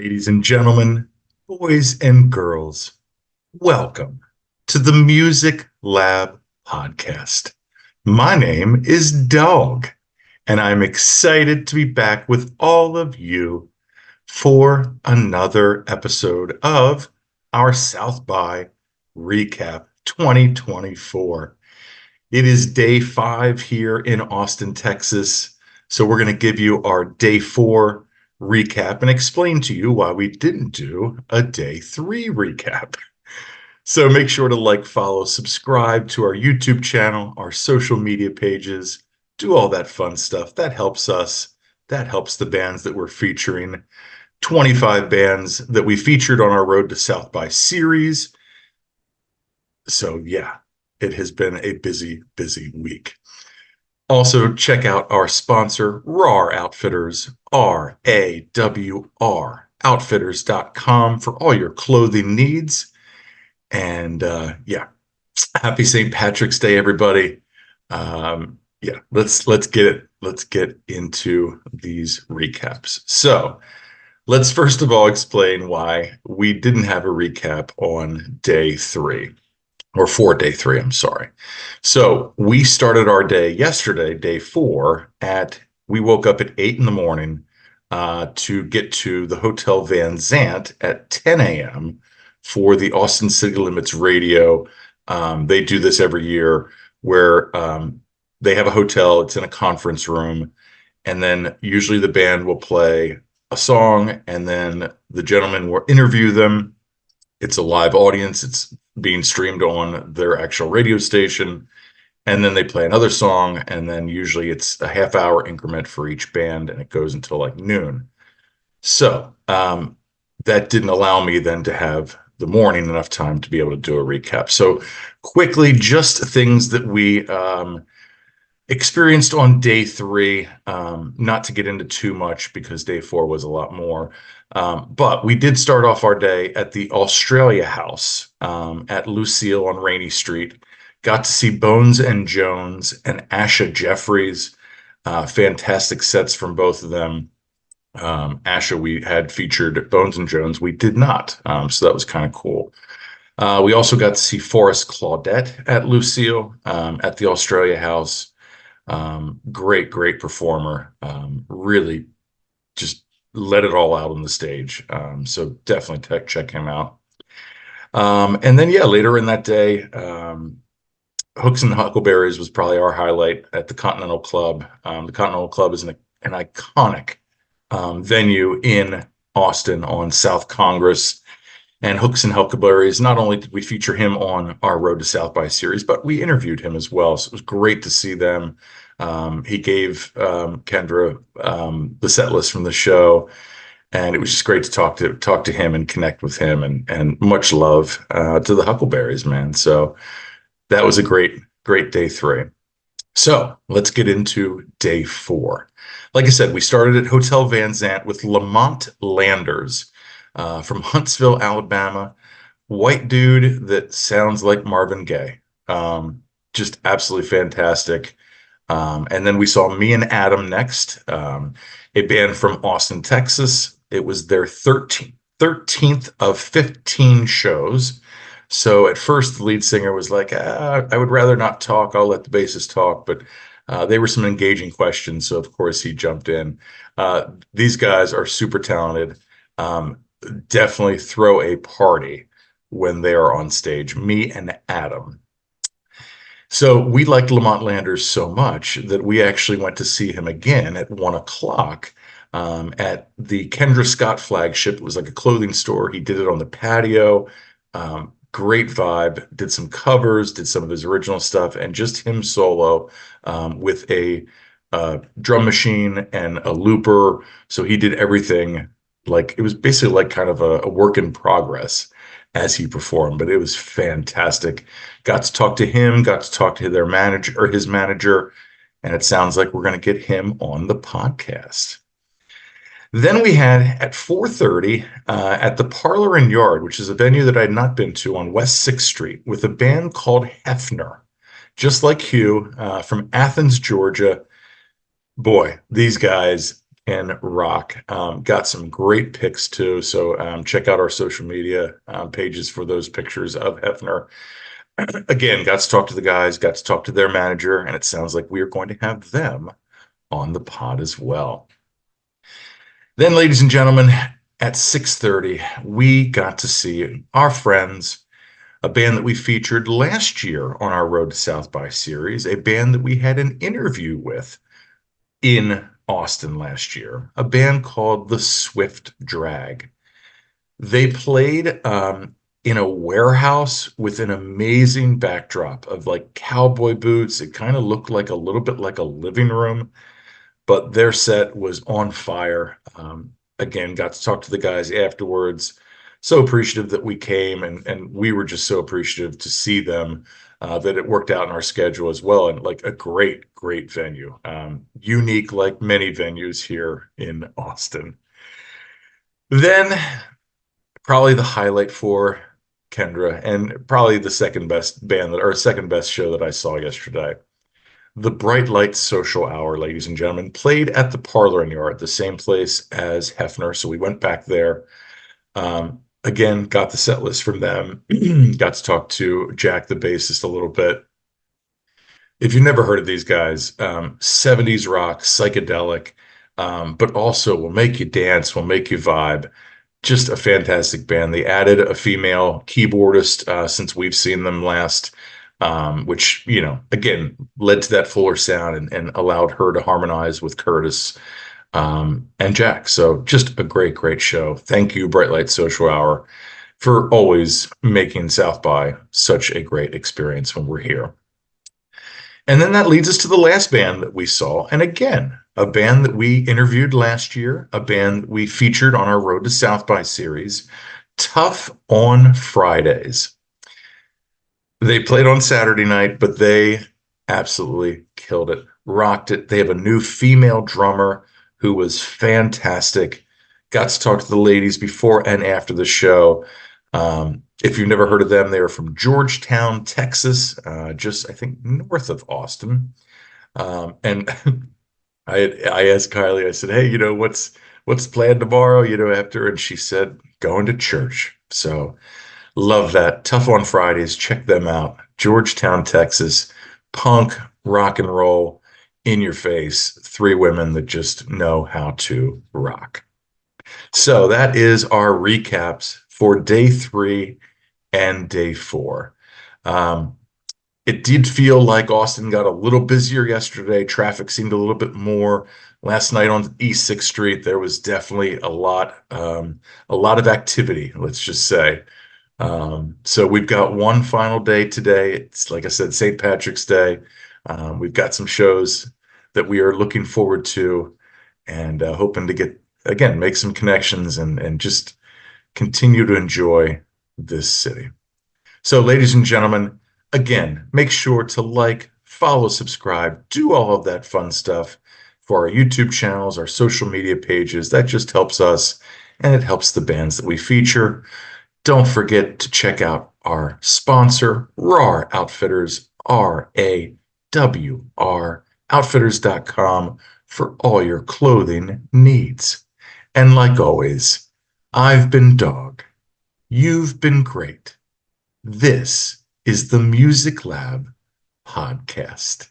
Ladies and gentlemen, boys and girls, welcome to the Music Lab podcast. My name is Dogg, and I'm excited to be back with all of you for another episode of our South by Recap 2024. It is day 5 here in Austin, Texas, so we're going to give you our day 4 recap and explain to you why we didn't do a day 3 recap. So make sure to like, follow, subscribe to our YouTube channel, our social media pages, do all that fun stuff. That helps us. That helps the bands that we're featuring. 25 bands that we featured on our Road to South by series. So yeah, it has been a busy, busy week. Also, check out our sponsor, RAWR Outfitters, RAWR Outfitters.com for all your clothing needs. And yeah, happy St. Patrick's Day, everybody. Yeah, let's get it. Let's get into these recaps. So let's first of all explain why we didn't have a recap on day 3. Or for day 3, I'm sorry. So we started our day yesterday, day 4, we woke up at 8 in the morning to get to the Hotel Van Zant at 10 a.m. for the Austin City Limits Radio. They do this every year where they have a hotel, it's in a conference room, and then usually the band will play a song, and then the gentleman will interview them. It's a live audience. It's being streamed on their actual radio station. And then they play another song. And then usually it's a half-hour increment for each band. And it goes until like noon. So that didn't allow me then to have the morning enough time to be able to do a recap. So quickly, just things that we experienced on day 3, not to get into too much because day 4 was a lot more. But we did start off our day at the Australia House at Lucille on Rainey Street. Got to see Bones and Jones and Asha Jeffries. Fantastic sets from both of them. Asha, we had featured. Bones and Jones, we did not. So that was kind of cool. We also got to see Forrest Claudette at Lucille at the Australia House. Great performer. Really just let it all out on the stage. So definitely check him out. And then, yeah, later in that day, Hooks and Huckleberries was probably our highlight at the Continental Club. The Continental Club is an iconic venue in Austin on South Congress. And Hooks and Huckleberries, not only did we feature him on our Road to South by series, but we interviewed him as well. So it was great to see them. He gave Kendra the set list from the show, and it was just great to talk to him and connect with him, and much love to the Huckleberries, man. So that was a great day 3. So let's get into day 4. Like I said, we started at Hotel Van Zant with Lamont Landers from Huntsville, Alabama. White dude that sounds like Marvin Gaye. Just absolutely fantastic. And then we saw Me and Adam next, a band from Austin, Texas. It was their 13th of 15 shows. So at first, the lead singer was like, I would rather not talk. I'll let the bassist talk. But they were some engaging questions. So, of course, he jumped in. These guys are super talented. Definitely throw a party when they are on stage. Me and Adam. So we liked Lamont Landers so much that we actually went to see him again at 1 o'clock at the Kendra Scott flagship. It was like a clothing store. He did it on the patio. Great vibe. Did some covers, did some of his original stuff, and just him solo with a drum machine and a looper. So he did everything. Like it was basically like kind of a work in progress as he performed, but it was fantastic. Got to talk to him, got to talk to their manager or his manager, and it sounds like we're going to get him on the podcast. Then we had at 4:30 at the Parlor and Yard, which is a venue that I had not been to on West 6th Street, with a band called Hefner, just like Hugh from Athens, Georgia. Boy, these guys can rock. Got some great pics too. So check out our social media pages for those pictures of Hefner. Again, got to talk to the guys, got to talk to their manager, and it sounds like we are going to have them on the pod as well. Then, ladies and gentlemen, at 6:30, we got to see our friends, a band that we featured last year on our Road to South by series, a band that we had an interview with in Austin last year, a band called the Swift Drag. They played in a warehouse with an amazing backdrop of like cowboy boots. It kind of looked like a little bit like a living room, but their set was on fire. Again, got to talk to the guys afterwards. So appreciative that we came, and we were just so appreciative to see them, that it worked out in our schedule as well. And like a great, great venue, unique like many venues here in Austin. Then probably the highlight for Kendra, and probably the second best band that, or second best show that I saw yesterday. The Bright Light Social Hour, ladies and gentlemen, played at the Parlor in Yard, the same place as Hefner. So we went back there. Again, got the set list from them. Got to talk to Jack, the bassist, a little bit. If you've never heard of these guys, 70s rock, psychedelic, but also will make you dance, will make you vibe. Just a fantastic band. They added a female keyboardist since we've seen them last, which, you know, again, led to that fuller sound and allowed her to harmonize with Curtis and Jack. So just a great, great show. Thank you, Bright Light Social Hour, for always making South by such a great experience when we're here. And then that leads us to the last band that we saw. And again, a band that we interviewed last year, a band we featured on our Road to South by series, Tough on Fridays. They played on Saturday night, but they absolutely killed it, rocked it. They have a new female drummer who was fantastic. Got to talk to the ladies before and after the show. If you've never heard of them, they are from Georgetown, Texas, just I think north of Austin. And I asked Kylie, I said, "Hey, you know, what's planned tomorrow, you know, after?" And she said, "Going to church." So love that. Tough on Fridays. Check them out. Georgetown, Texas. Punk, rock and roll, in your face. Three women that just know how to rock. So that is our recaps for day 3 and day 4. It did feel like Austin got a little busier yesterday. Traffic seemed a little bit more. Last night on East 6th Street, there was definitely a lot of activity, let's just say. So we've got one final day today. It's, like I said, St. Patrick's Day. We've got some shows that we are looking forward to, and hoping to get, again, make some connections and just continue to enjoy this city. So, ladies and gentlemen, again, make sure to like, follow, subscribe, do all of that fun stuff for our YouTube channels, our social media pages. That just helps us, and it helps the bands that we feature. Don't forget to check out our sponsor, RAR Outfitters, RAWR, outfitters.com, for all your clothing needs. And like always, I've been Dogg. You've been great. This is the Music Lab Podcast.